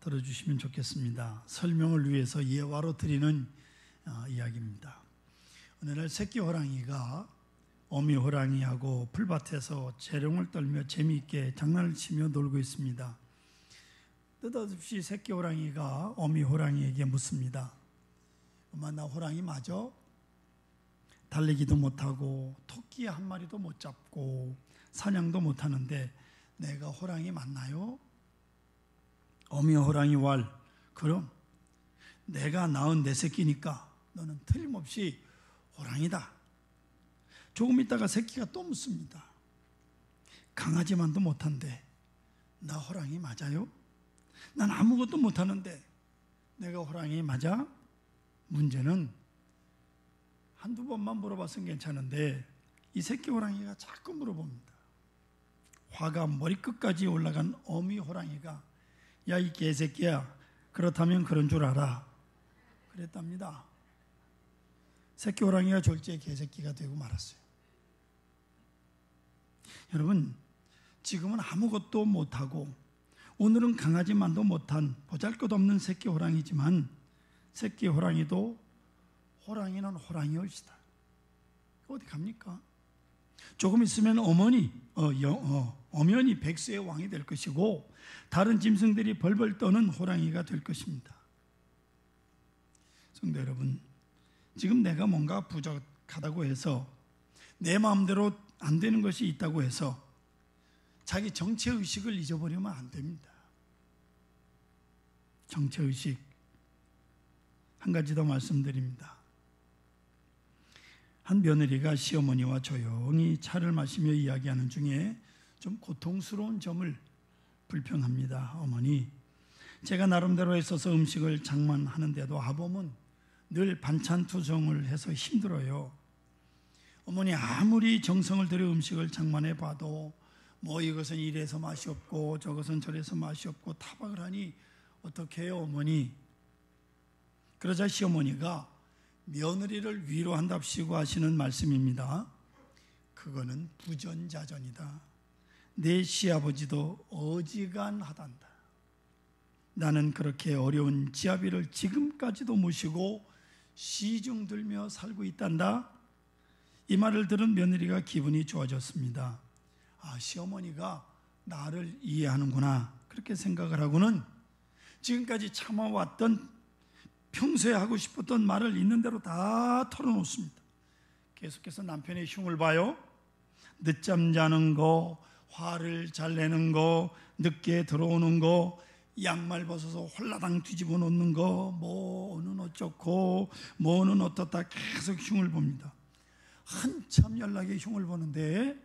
들어주시면 좋겠습니다. 설명을 위해서 예화로 드리는 이야기입니다. 어느 날 새끼 호랑이가 어미 호랑이하고 풀밭에서 재롱을 떨며 재미있게 장난을 치며 놀고 있습니다. 느닷없이 새끼 호랑이가 어미 호랑이에게 묻습니다. 엄마, 나 호랑이 맞아? 달리기도 못하고 토끼 한 마리도 못 잡고 사냥도 못하는데 내가 호랑이 맞나요? 어미 호랑이 왈, 그럼 내가 낳은 내 새끼니까 너는 틀림없이 호랑이다. 조금 있다가 새끼가 또 묻습니다. 강아지만도 못한데 나 호랑이 맞아요? 난 아무것도 못하는데 내가 호랑이 맞아? 문제는 한두 번만 물어봤으면 괜찮은데 이 새끼 호랑이가 자꾸 물어봅니다. 화가 머리끝까지 올라간 어미 호랑이가 야, 이 개새끼야, 그렇다면 그런 줄 알아, 그랬답니다. 새끼 호랑이가 졸지에 개새끼가 되고 말았어요. 여러분, 지금은 아무것도 못하고 오늘은 강아지만도 못한 보잘것없는 새끼 호랑이지만 새끼 호랑이도 호랑이는 호랑이올시다. 어디 갑니까? 조금 있으면 엄연히 백수의 왕이 될 것이고 다른 짐승들이 벌벌 떠는 호랑이가 될 것입니다. 성도 여러분, 지금 내가 뭔가 부족하다고 해서 내 마음대로 안 되는 것이 있다고 해서 자기 정체의식을 잊어버리면 안 됩니다. 정체의식 한 가지 더 말씀드립니다. 한 며느리가 시어머니와 조용히 차를 마시며 이야기하는 중에 좀 고통스러운 점을 불평합니다. 어머니, 제가 나름대로 애써서 음식을 장만하는데도 아범은 늘 반찬 투정을 해서 힘들어요. 어머니, 아무리 정성을 들여 음식을 장만해 봐도 뭐 이것은 이래서 맛이 없고 저것은 저래서 맛이 없고 타박을 하니 어떻게 해요, 어머니? 그러자 시어머니가 며느리를 위로한답시고 하시는 말씀입니다. 그거는 부전자전이다. 내 시아버지도 어지간하단다. 나는 그렇게 어려운 지아비를 지금까지도 모시고 시중 들며 살고 있단다. 이 말을 들은 며느리가 기분이 좋아졌습니다. 아, 시어머니가 나를 이해하는구나, 그렇게 생각을 하고는 지금까지 참아왔던 평소에 하고 싶었던 말을 있는 대로 다 털어놓습니다. 계속해서 남편의 흉을 봐요. 늦잠 자는 거, 화를 잘 내는 거, 늦게 들어오는 거, 양말 벗어서 홀라당 뒤집어 놓는 거, 뭐는 어쩌고 뭐는 어떻다, 계속 흉을 봅니다. 한참 연락에 흉을 보는데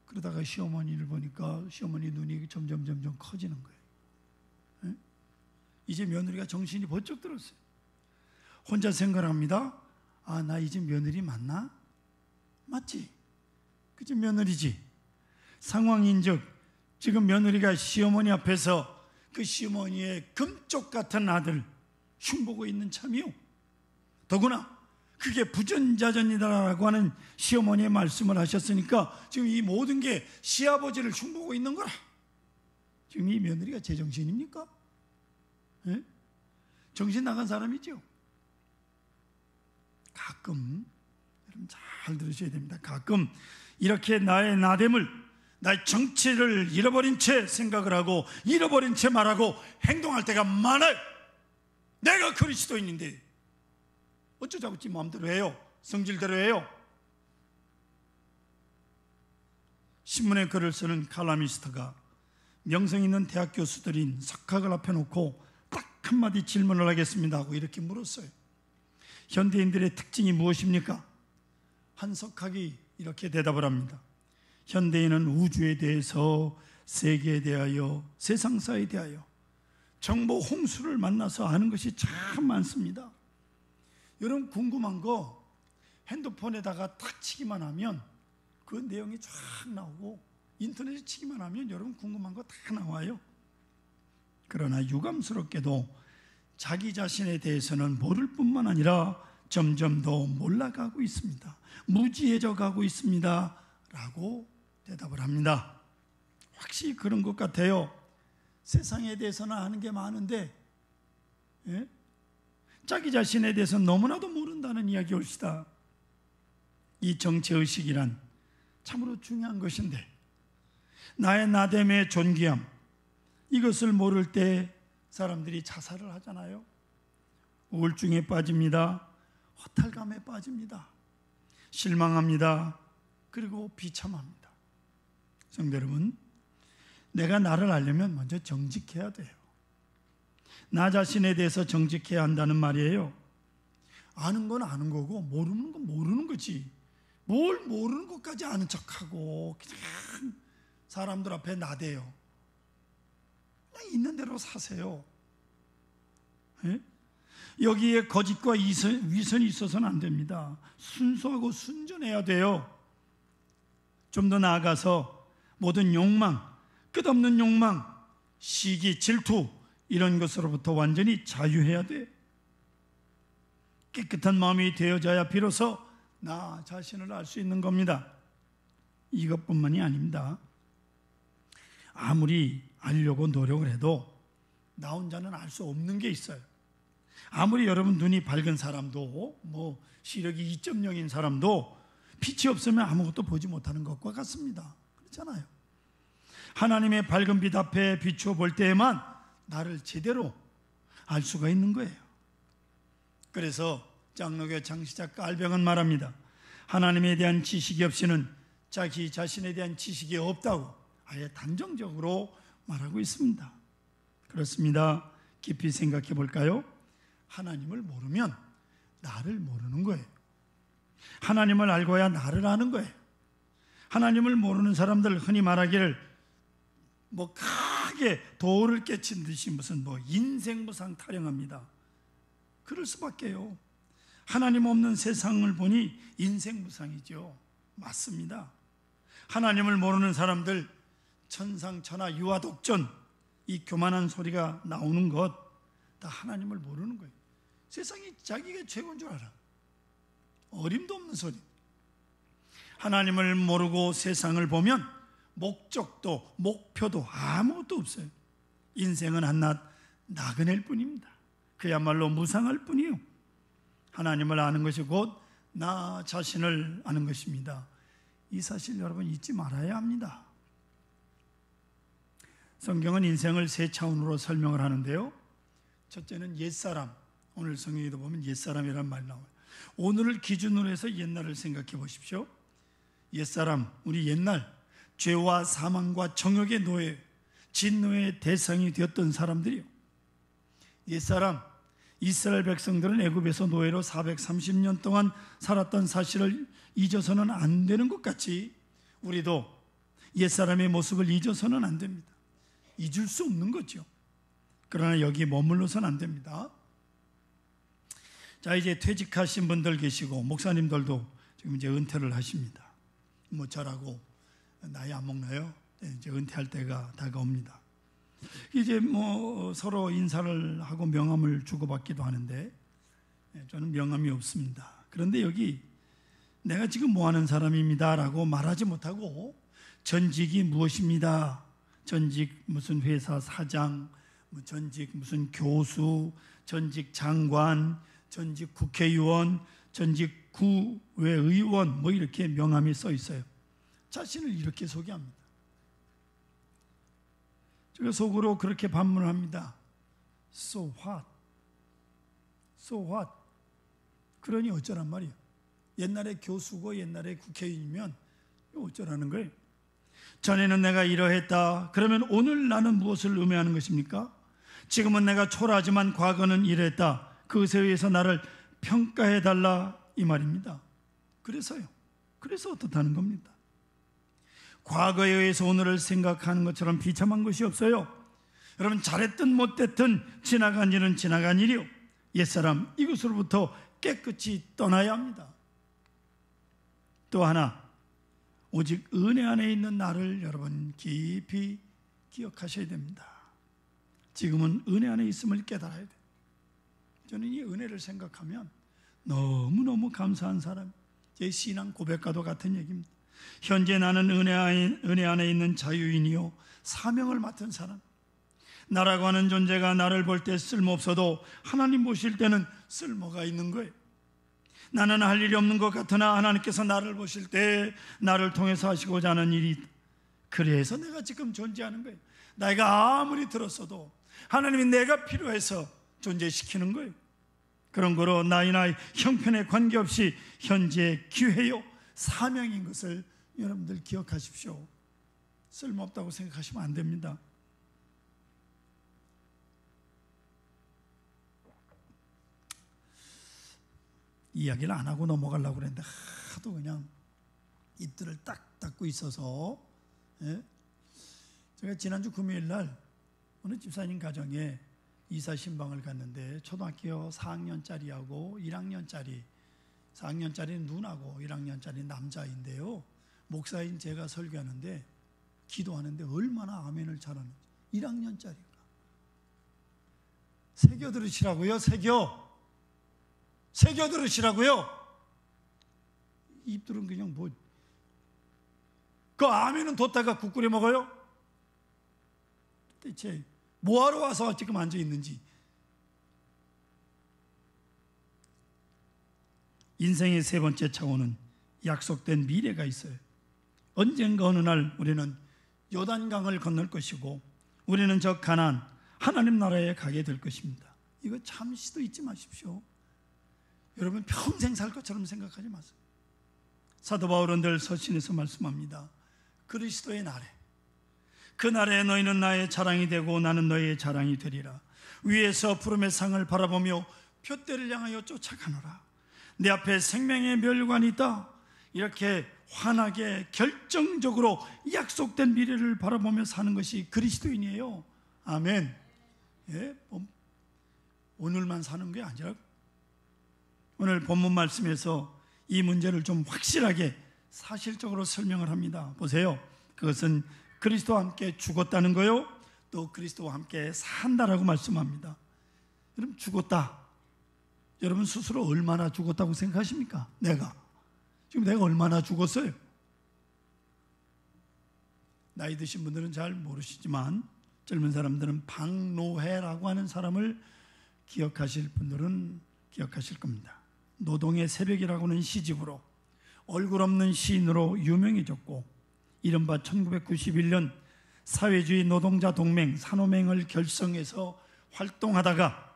그러다가 시어머니를 보니까 시어머니 눈이 점점 커지는 거예요. 이제 며느리가 정신이 번쩍 들었어요. 혼자 생각합니다. 아, 나 이제 며느리 맞나? 맞지? 그치, 며느리지. 상황인즉 지금 며느리가 시어머니 앞에서 그 시어머니의 금쪽 같은 아들 흉보고 있는 참이요. 더구나 그게 부전자전이다라고 하는 시어머니의 말씀을 하셨으니까 지금 이 모든 게 시아버지를 흉보고 있는 거라. 지금 이 며느리가 제정신입니까? 네? 정신 나간 사람이죠. 가끔, 여러분 잘 들으셔야 됩니다. 가끔 이렇게 나의 나됨을, 나의 정체를 잃어버린 채 생각을 하고 잃어버린 채 말하고 행동할 때가 많아요. 내가 그리스도인인데 어쩌자고 지 마음대로 해요. 성질대로 해요. 신문에 글을 쓰는 칼럼니스트가 명성 있는 대학 교수들인 석학을 앞에 놓고 딱 한마디 질문을 하겠습니다 하고 이렇게 물었어요. 현대인들의 특징이 무엇입니까? 한 석학이 이렇게 대답을 합니다. 현대인은 우주에 대해서, 세계에 대하여, 세상사에 대하여 정보 홍수를 만나서 아는 것이 참 많습니다. 여러분 궁금한 거 핸드폰에다가 탁 치기만 하면 그 내용이 쫙 나오고 인터넷에 치기만 하면 여러분 궁금한 거 다 나와요. 그러나 유감스럽게도 자기 자신에 대해서는 모를 뿐만 아니라 점점 더 몰라가고 있습니다. 무지해져 가고 있습니다 라고 대답을 합니다. 확실히 그런 것 같아요. 세상에 대해서는 아는 게 많은데 자기 자신에 대해서 너무나도 모른다는 이야기 옳시다. 이 정체의식이란 참으로 중요한 것인데 나의 나됨의 존귀함, 이것을 모를 때 사람들이 자살을 하잖아요. 우울증에 빠집니다. 허탈감에 빠집니다. 실망합니다. 그리고 비참합니다. 성도 여러분, 내가 나를 알려면 먼저 정직해야 돼요. 나 자신에 대해서 정직해야 한다는 말이에요. 아는 건 아는 거고 모르는 건 모르는 거지. 뭘 모르는 것까지 아는 척하고 그냥 사람들 앞에 나대요. 그냥 있는 대로 사세요. 여기에 거짓과 위선이 있어서는 안 됩니다. 순수하고 순전해야 돼요. 좀 더 나아가서 모든 욕망, 끝없는 욕망, 시기, 질투 이런 것으로부터 완전히 자유해야 돼. 깨끗한 마음이 되어져야 비로소 나 자신을 알 수 있는 겁니다. 이것뿐만이 아닙니다. 아무리 알려고 노력을 해도 나 혼자는 알 수 없는 게 있어요. 아무리 여러분 눈이 밝은 사람도 시력이 2.0인 사람도 빛이 없으면 아무것도 보지 못하는 것과 같습니다. 그렇잖아요. 하나님의 밝은 빛 앞에 비추어 볼 때에만 나를 제대로 알 수가 있는 거예요. 그래서 장로교 장시작 알병은 말합니다. 하나님에 대한 지식이 없이는 자기 자신에 대한 지식이 없다고 아예 단정적으로 말하고 있습니다. 그렇습니다. 깊이 생각해 볼까요? 하나님을 모르면 나를 모르는 거예요. 하나님을 알고야 나를 아는 거예요. 하나님을 모르는 사람들 흔히 말하기를 크게 돌을 깨친 듯이 무슨 인생무상 타령합니다. 그럴 수밖에요. 하나님 없는 세상을 보니 인생무상이죠. 맞습니다. 하나님을 모르는 사람들 천상천하 유아독전 이 교만한 소리가 나오는 것 다 하나님을 모르는 거예요. 세상이 자기가 최고인 줄 알아. 어림도 없는 소리. 하나님을 모르고 세상을 보면 목적도 목표도 아무것도 없어요. 인생은 한낱 나그네일 뿐입니다. 그야말로 무상할 뿐이요. 하나님을 아는 것이 곧 나 자신을 아는 것입니다. 이 사실 여러분 잊지 말아야 합니다. 성경은 인생을 세 차원으로 설명을 하는데요. 첫째는 옛사람, 오늘 성경에도 보면 옛사람이란 말이 나와요. 오늘을 기준으로 해서 옛날을 생각해 보십시오. 옛사람, 우리 옛날 죄와 사망과 정욕의 노예, 진노의 대상이 되었던 사람들이요. 옛사람, 이스라엘 백성들은 애굽에서 노예로 430년 동안 살았던 사실을 잊어서는 안 되는 것 같이 우리도 옛사람의 모습을 잊어서는 안 됩니다. 잊을 수 없는 거죠. 그러나 여기 머물러서는 안 됩니다. 자, 이제 퇴직하신 분들 계시고 목사님들도 지금 이제 은퇴를 하십니다. 저라고 나이 안 먹나요? 이제 은퇴할 때가 다가옵니다. 이제 서로 인사를 하고 명함을 주고받기도 하는데 저는 명함이 없습니다. 그런데 여기 내가 지금 뭐 하는 사람입니다 라고 말하지 못하고 전직이 무엇입니다, 전직 무슨 회사 사장, 전직 무슨 교수, 전직 장관, 전직 국회의원, 전직 구의원 이렇게 명함이 써 있어요. 자신을 이렇게 소개합니다. 제가 속으로 그렇게 반문을 합니다. So what? So what? 그러니 어쩌란 말이에요. 옛날에 교수고 옛날에 국회의원이면 어쩌라는 거예요. 전에는 내가 이러했다. 그러면 오늘 나는 무엇을 의미하는 것입니까? 지금은 내가 초라하지만 과거는 이랬다. 그것에 의해서 나를 평가해달라 이 말입니다. 그래서요. 그래서 어떻다는 겁니다. 과거에 의해서 오늘을 생각하는 것처럼 비참한 것이 없어요. 여러분, 잘했든 못됐든 지나간 일은 지나간 일이요. 옛사람 이것으로부터 깨끗이 떠나야 합니다. 또 하나, 오직 은혜 안에 있는 나를 여러분 깊이 기억하셔야 됩니다. 지금은 은혜 안에 있음을 깨달아야 돼요. 저는 이 은혜를 생각하면 너무너무 감사한 사람, 제 신앙 고백과도 같은 얘기입니다. 현재 나는 은혜 안에 있는 자유인이요 사명을 맡은 사람, 나라고 하는 존재가 나를 볼 때 쓸모없어도 하나님 보실 때는 쓸모가 있는 거예요. 나는 할 일이 없는 것 같으나 하나님께서 나를 보실 때 나를 통해서 하시고자 하는 일이, 그래서 내가 지금 존재하는 거예요. 내가 아무리 들었어도 하나님이 내가 필요해서 존재시키는 거예요. 그런 거로 나이나 형편에 관계없이 현재 기회요, 사명인 것을 여러분들 기억하십시오. 쓸모없다고 생각하시면 안 됩니다. 이야기를 안 하고 넘어가려고 그랬는데 하도 그냥 입들을 딱 닫고 있어서, 제가 지난주 금요일 날 어느 집사님 가정에 이사 신방을 갔는데 초등학교 4학년짜리하고 1학년짜리, 4학년짜리는 누나고 1학년짜리 남자인데요, 목사인 제가 설교하는데 기도하는데 얼마나 아멘을 잘하는지. 1학년짜리가 새겨 들으시라고요. 새겨 들으시라고요. 입들은 그냥 그 아멘은 뒀다가 국 끓여 먹어요? 대체 뭐하러 와서 지금 앉아 있는지. 인생의 세 번째 차원은 약속된 미래가 있어요. 언젠가 어느 날 우리는 요단강을 건널 것이고 우리는 저 가나안 하나님 나라에 가게 될 것입니다. 이거 잠시도 잊지 마십시오. 여러분 평생 살 것처럼 생각하지 마세요. 사도 바울은 늘 서신에서 말씀합니다. 그리스도의 날에, 그 날에 너희는 나의 자랑이 되고 나는 너희의 자랑이 되리라. 위에서 푸름의 상을 바라보며 푯대를 향하여 쫓아가노라. 내 앞에 생명의 멸관이 있다. 이렇게 환하게 결정적으로 약속된 미래를 바라보며 사는 것이 그리스도인이에요. 아멘. 오늘만 사는 게 아니라 오늘 본문 말씀에서 이 문제를 좀 확실하게 사실적으로 설명을 합니다. 보세요. 그것은 그리스도와 함께 죽었다는 거요, 또 그리스도와 함께 산다라고 말씀합니다. 여러분 죽었다. 여러분 스스로 얼마나 죽었다고 생각하십니까? 지금 내가 얼마나 죽었어요? 나이 드신 분들은 잘 모르시지만 젊은 사람들은 박노해라고 하는 사람을 기억하실 분들은 기억하실 겁니다. 노동의 새벽이라고 하는 시집으로 얼굴 없는 시인으로 유명해졌고, 이른바 1991년 사회주의 노동자 동맹 산호맹을 결성해서 활동하다가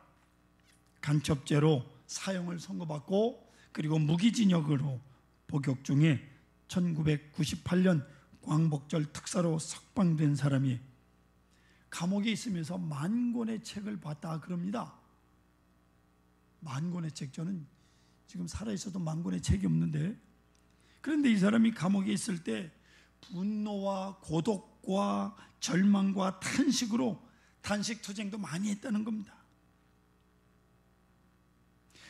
간첩죄로 사형을 선고받고 그리고 무기징역으로 복역 중에 1998년 광복절 특사로 석방된 사람이 감옥에 있으면서 10,000권의 책을 봤다 그럽니다. 10,000권의 책, 저는 지금 살아있어도 10,000권의 책이 없는데, 그런데 이 사람이 감옥에 있을 때 분노와 고독과 절망과 탄식으로 단식투쟁도 많이 했다는 겁니다.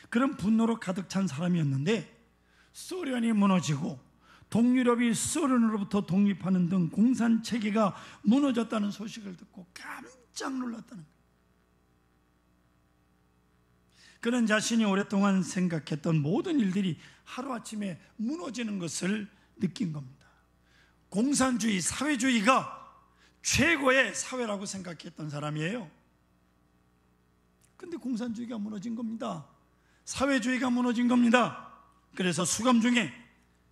그런 분노로 가득 찬 사람이었는데 소련이 무너지고 동유럽이 소련으로부터 독립하는 등 공산체계가 무너졌다는 소식을 듣고 깜짝 놀랐다는 거예요. 그는 자신이 오랫동안 생각했던 모든 일들이 하루아침에 무너지는 것을 느낀 겁니다. 공산주의, 사회주의가 최고의 사회라고 생각했던 사람이에요. 근데 공산주의가 무너진 겁니다. 사회주의가 무너진 겁니다. 그래서 수감 중에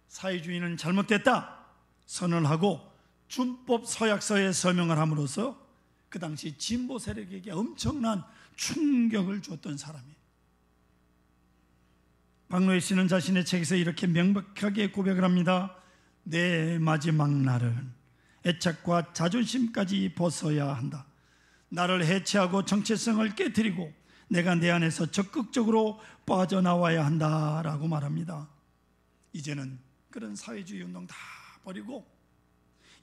사회주의는 잘못됐다 선언을 하고 준법 서약서에 서명을 함으로써 그 당시 진보 세력에게 엄청난 충격을 줬던 사람이에요. 박노해 씨는 자신의 책에서 이렇게 명백하게 고백을 합니다. 내 마지막 날은 애착과 자존심까지 벗어야 한다. 나를 해체하고 정체성을 깨뜨리고 내가 내 안에서 적극적으로 빠져나와야 한다라고 말합니다. 이제는 그런 사회주의 운동 다 버리고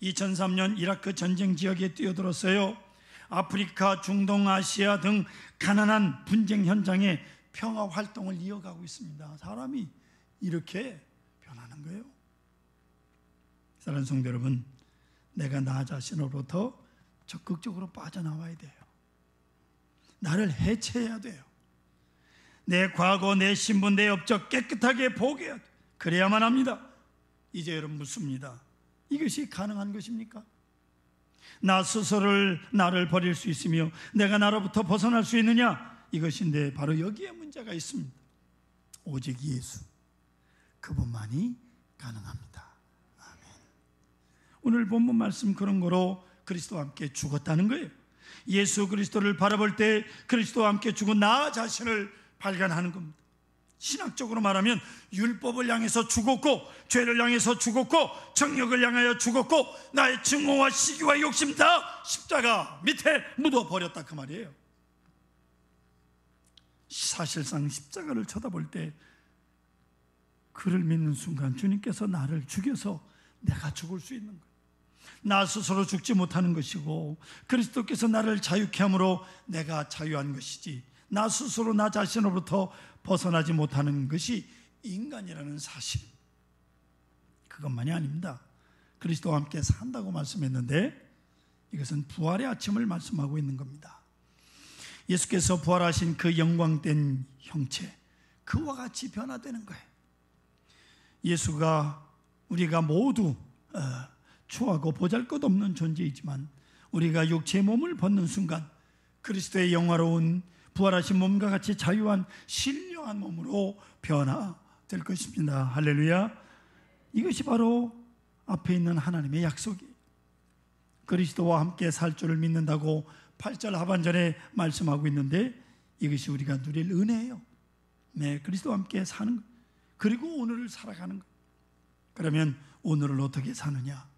2003년 이라크 전쟁 지역에 뛰어들었어요. 아프리카, 중동, 아시아 등 가난한 분쟁 현장에 평화 활동을 이어가고 있습니다. 사람이 이렇게 변하는 거예요. 사랑하는 성도 여러분, 내가 나 자신으로부터 적극적으로 빠져나와야 돼요. 나를 해체해야 돼요. 내 과거, 내 신분, 내 업적 깨끗하게 포기해야 돼요. 그래야만 합니다. 이제 여러분 묻습니다. 이것이 가능한 것입니까? 나 스스로를 나를 버릴 수 있으며 내가 나로부터 벗어날 수 있느냐? 이것인데 바로 여기에 문제가 있습니다. 오직 예수, 그분만이 가능합니다. 아멘. 오늘 본문 말씀 그런 거로 그리스도와 함께 죽었다는 거예요. 예수 그리스도를 바라볼 때 그리스도와 함께 죽은 나 자신을 발견하는 겁니다. 신학적으로 말하면 율법을 향해서 죽었고, 죄를 향해서 죽었고, 정욕을 향하여 죽었고, 나의 증오와 시기와 욕심 다 십자가 밑에 묻어버렸다 그 말이에요. 사실상 십자가를 쳐다볼 때 그를 믿는 순간 주님께서 나를 죽여서 내가 죽을 수 있는 거예요. 나 스스로 죽지 못하는 것이고 그리스도께서 나를 자유케 함으로 내가 자유한 것이지, 나 스스로 나 자신으로부터 벗어나지 못하는 것이 인간이라는 사실, 그것만이 아닙니다. 그리스도와 함께 산다고 말씀했는데 이것은 부활의 아침을 말씀하고 있는 겁니다. 예수께서 부활하신 그 영광된 형체, 그와 같이 변화되는 거예요. 예수가 우리가 모두 추하고 보잘것없는 존재이지만 우리가 육체의 몸을 벗는 순간 그리스도의 영화로운 부활하신 몸과 같이 자유한 신령한 몸으로 변화될 것입니다. 할렐루야. 이것이 바로 앞에 있는 하나님의 약속이에요. 그리스도와 함께 살 줄을 믿는다고 8절 하반절에 말씀하고 있는데 이것이 우리가 누릴 은혜예요. 네, 그리스도와 함께 사는 것, 그리고 오늘을 살아가는 것. 그러면 오늘을 어떻게 사느냐?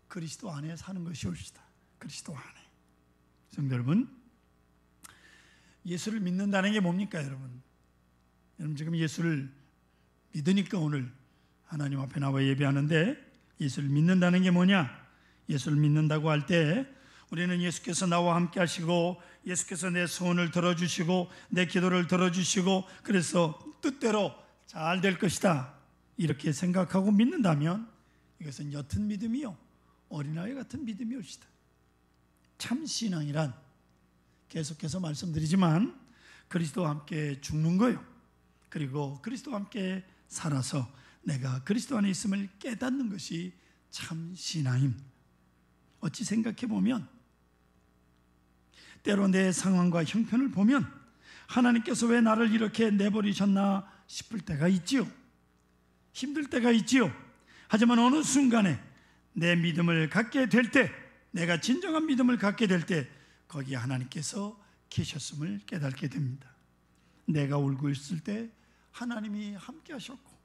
그리스도 안에 사는 것이 옳시다. 그리스도 안에. 성도 여러분, 예수를 믿는다는 게 뭡니까 여러분? 여러분 지금 예수를 믿으니까 오늘 하나님 앞에 나와 예배하는데, 예수를 믿는다는 게 뭐냐? 예수를 믿는다고 할 때 우리는 예수께서 나와 함께 하시고 예수께서 내 소원을 들어주시고 내 기도를 들어주시고 그래서 뜻대로 잘 될 것이다 이렇게 생각하고 믿는다면 이것은 옅은 믿음이요, 어린아이 같은 믿음이 옳시다. 참 신앙이란 계속해서 말씀드리지만 그리스도와 함께 죽는 거예요. 그리고 그리스도와 함께 살아서 내가 그리스도 안에 있음을 깨닫는 것이 참 신앙입니다. 어찌 생각해 보면 때로 내 상황과 형편을 보면 하나님께서 왜 나를 이렇게 내버리셨나 싶을 때가 있지요. 힘들 때가 있지요. 하지만 어느 순간에 내 믿음을 갖게 될 때, 내가 진정한 믿음을 갖게 될 때 거기에 하나님께서 계셨음을 깨닫게 됩니다. 내가 울고 있을 때 하나님이 함께 하셨고,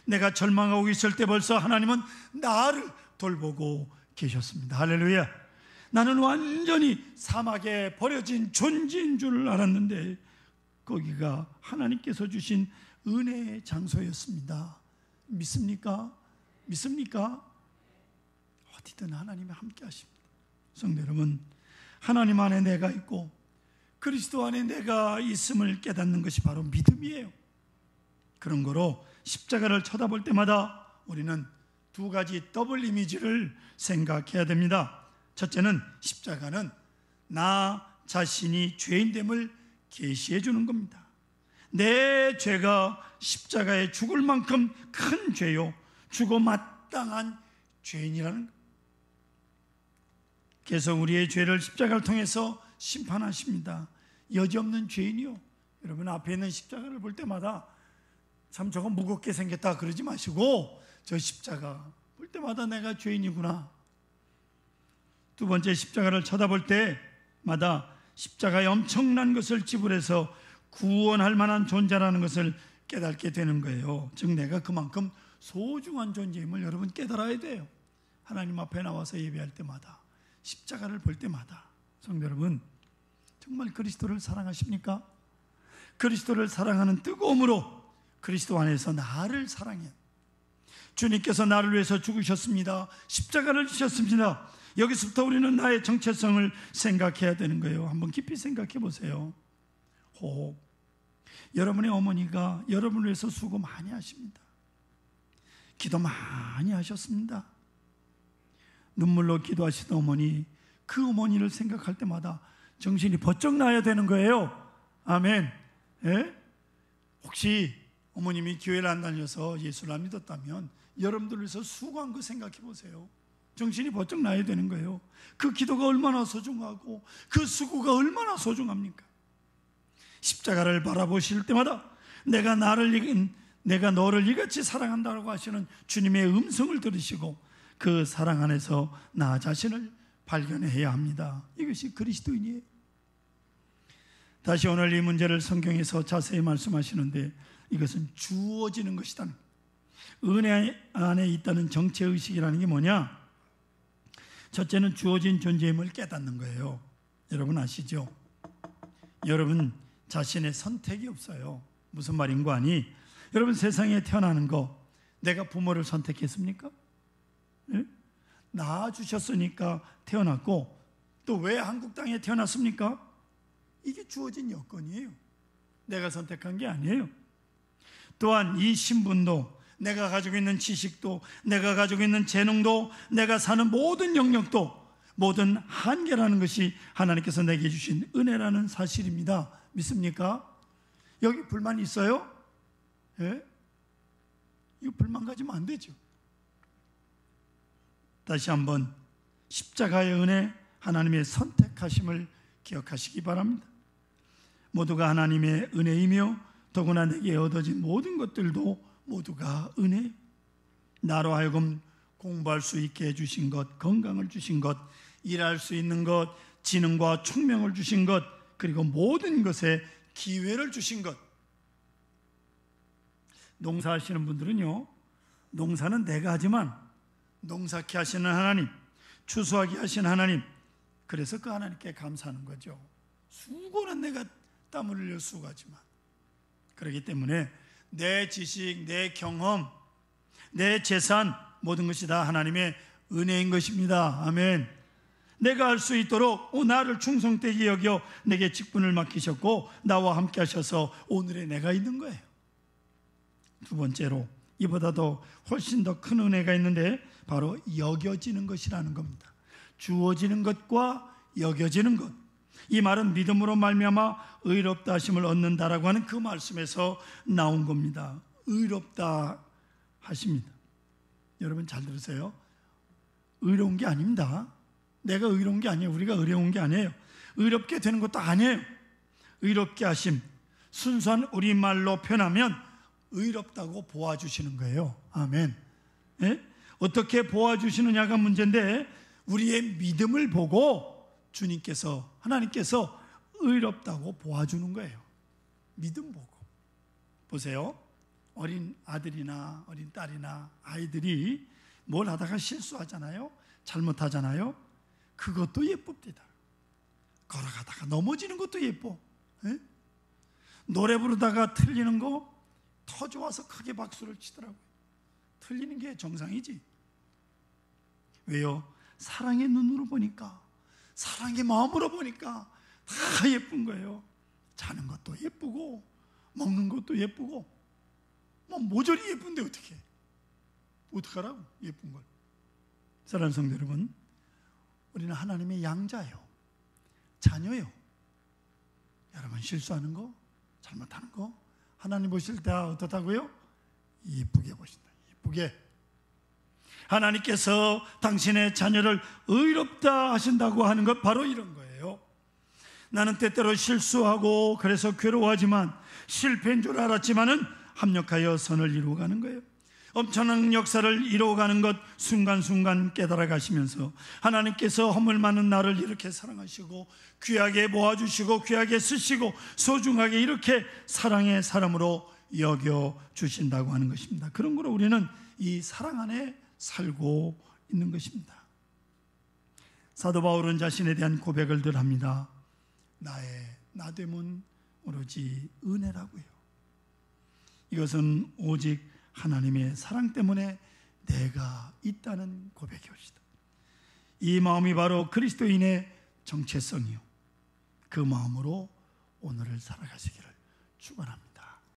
내가 절망하고 있을 때 벌써 하나님은 나를 돌보고 계셨습니다. 할렐루야. 나는 완전히 사막에 버려진 존재인 줄 알았는데 거기가 하나님께서 주신 은혜의 장소였습니다. 믿습니까? 믿습니까? 어디든 하나님이 함께 하십니다. 성도 여러분, 하나님 안에 내가 있고 그리스도 안에 내가 있음을 깨닫는 것이 바로 믿음이에요. 그런 거로 십자가를 쳐다볼 때마다 우리는 두 가지 더블 이미지를 생각해야 됩니다. 첫째는 십자가는 나 자신이 죄인됨을 계시해 주는 겁니다. 내 죄가 십자가에 죽을 만큼 큰 죄요, 죽어 마땅한 죄인이라는 것. 계속 우리의 죄를 십자가를 통해서 심판하십니다. 여지없는 죄인이요. 여러분 앞에 있는 십자가를 볼 때마다 참 저거 무겁게 생겼다 그러지 마시고 저 십자가 볼 때마다 내가 죄인이구나. 두 번째, 십자가를 쳐다볼 때마다 십자가에 엄청난 것을 지불해서 구원할 만한 존재라는 것을 깨닫게 되는 거예요. 즉 내가 그만큼 소중한 존재임을 여러분 깨달아야 돼요. 하나님 앞에 나와서 예배할 때마다, 십자가를 볼 때마다. 성도 여러분, 정말 그리스도를 사랑하십니까? 그리스도를 사랑하는 뜨거움으로 그리스도 안에서 나를 사랑해. 주님께서 나를 위해서 죽으셨습니다. 십자가를 지셨습니다. 여기서부터 우리는 나의 정체성을 생각해야 되는 거예요. 한번 깊이 생각해 보세요. 혹 여러분의 어머니가 여러분을 위해서 수고 많이 하십니다. 기도 많이 하셨습니다. 눈물로 기도하시던 어머니, 그 어머니를 생각할 때마다 정신이 번쩍 나야 되는 거예요. 아멘. 예? 혹시 어머님이 교회를 안 다녀서 예수를 안 믿었다면 여러분들 위해서 수고한 거 생각해 보세요. 정신이 번쩍 나야 되는 거예요. 그 기도가 얼마나 소중하고 그 수고가 얼마나 소중합니까? 십자가를 바라보실 때마다 내가 너를 이같이 사랑한다고 하시는 주님의 음성을 들으시고 그 사랑 안에서 나 자신을 발견해야 합니다. 이것이 그리스도인이에요. 다시 오늘 이 문제를 성경에서 자세히 말씀하시는데 이것은 주어지는 것이다. 은혜 안에 있다는 정체의식이라는 게 뭐냐? 첫째는 주어진 존재임을 깨닫는 거예요. 여러분 아시죠? 여러분 자신의 선택이 없어요. 무슨 말인고 하니 여러분 세상에 태어나는 거 내가 부모를 선택했습니까? 네? 낳아주셨으니까 태어났고 또 왜 한국 땅에 태어났습니까? 이게 주어진 여건이에요. 내가 선택한 게 아니에요. 또한 이 신분도 내가 가지고 있는 지식도 내가 가지고 있는 재능도 내가 사는 모든 영역도 모든 한계라는 것이 하나님께서 내게 주신 은혜라는 사실입니다. 믿습니까? 여기 불만 있어요? 예? 이거 불만 가지면 안 되죠. 다시 한번 십자가의 은혜, 하나님의 선택하심을 기억하시기 바랍니다. 모두가 하나님의 은혜이며 더구나 내게 얻어진 모든 것들도 모두가 은혜. 나로 하여금 공부할 수 있게 해주신 것, 건강을 주신 것, 일할 수 있는 것, 지능과 총명을 주신 것, 그리고 모든 것에 기회를 주신 것. 농사하시는 분들은요, 농사는 내가 하지만 농사케 하시는 하나님, 추수하게 하시는 하나님, 그래서 그 하나님께 감사하는 거죠. 수고는 내가 땀을 흘려 수고하지만, 그렇기 때문에 내 지식, 내 경험, 내 재산, 모든 것이 다 하나님의 은혜인 것입니다. 아멘. 내가 할 수 있도록 나를 충성되게 여겨 내게 직분을 맡기셨고 나와 함께 하셔서 오늘의 내가 있는 거예요. 두 번째로 이보다도 훨씬 더 큰 은혜가 있는데 바로 여겨지는 것이라는 겁니다. 주어지는 것과 여겨지는 것. 이 말은 믿음으로 말미암아 의롭다 하심을 얻는다라고 하는 그 말씀에서 나온 겁니다. 의롭다 하십니다. 여러분 잘 들으세요. 의로운 게 아닙니다. 내가 의로운 게 아니에요. 우리가 의로운 게 아니에요. 의롭게 되는 것도 아니에요. 의롭게 하심, 순수한 우리말로 표현하면 의롭다고 보아주시는 거예요. 아멘. 예? 어떻게 보아주시느냐가 문제인데 우리의 믿음을 보고 주님께서, 하나님께서 의롭다고 보아주는 거예요. 믿음 보고. 보세요. 어린 아들이나 어린 딸이나 아이들이 뭘 하다가 실수하잖아요. 잘못하잖아요. 그것도 예쁩니다. 걸어가다가 넘어지는 것도 예뻐. 에? 노래 부르다가 틀리는 거 더 좋아서 크게 박수를 치더라고요. 틀리는 게 정상이지. 왜요? 사랑의 눈으로 보니까, 사랑의 마음으로 보니까 다 예쁜 거예요. 자는 것도 예쁘고 먹는 것도 예쁘고 뭐 모조리 예쁜데 어떡하라고 예쁜 걸. 사랑하는 성도 여러분, 우리는 하나님의 양자예요. 자녀예요. 여러분 실수하는 거, 잘못하는 거 하나님 보실 때 어떻다고요? 예쁘게 보신다. 예쁘게. 하나님께서 당신의 자녀를 의롭다 하신다고 하는 것 바로 이런 거예요. 나는 때때로 실수하고 그래서 괴로워하지만 실패인 줄 알았지만은 합력하여 선을 이루어가는 거예요. 엄청난 역사를 이루어가는 것 순간순간 깨달아 가시면서 하나님께서 허물 많은 나를 이렇게 사랑하시고 귀하게 모아주시고 귀하게 쓰시고 소중하게 이렇게 사랑의 사람으로 여겨주신다고 하는 것입니다. 그런 거로 우리는 이 사랑 안에 살고 있는 것입니다. 사도 바울은 자신에 대한 고백을 늘 합니다. 나의 나됨은 오로지 은혜라고요. 이것은 오직 하나님의 사랑 때문에 내가 있다는 고백이옵시다. 이 마음이 바로 그리스도인의 정체성이요, 그 마음으로 오늘을 살아가시기를 축원합니다.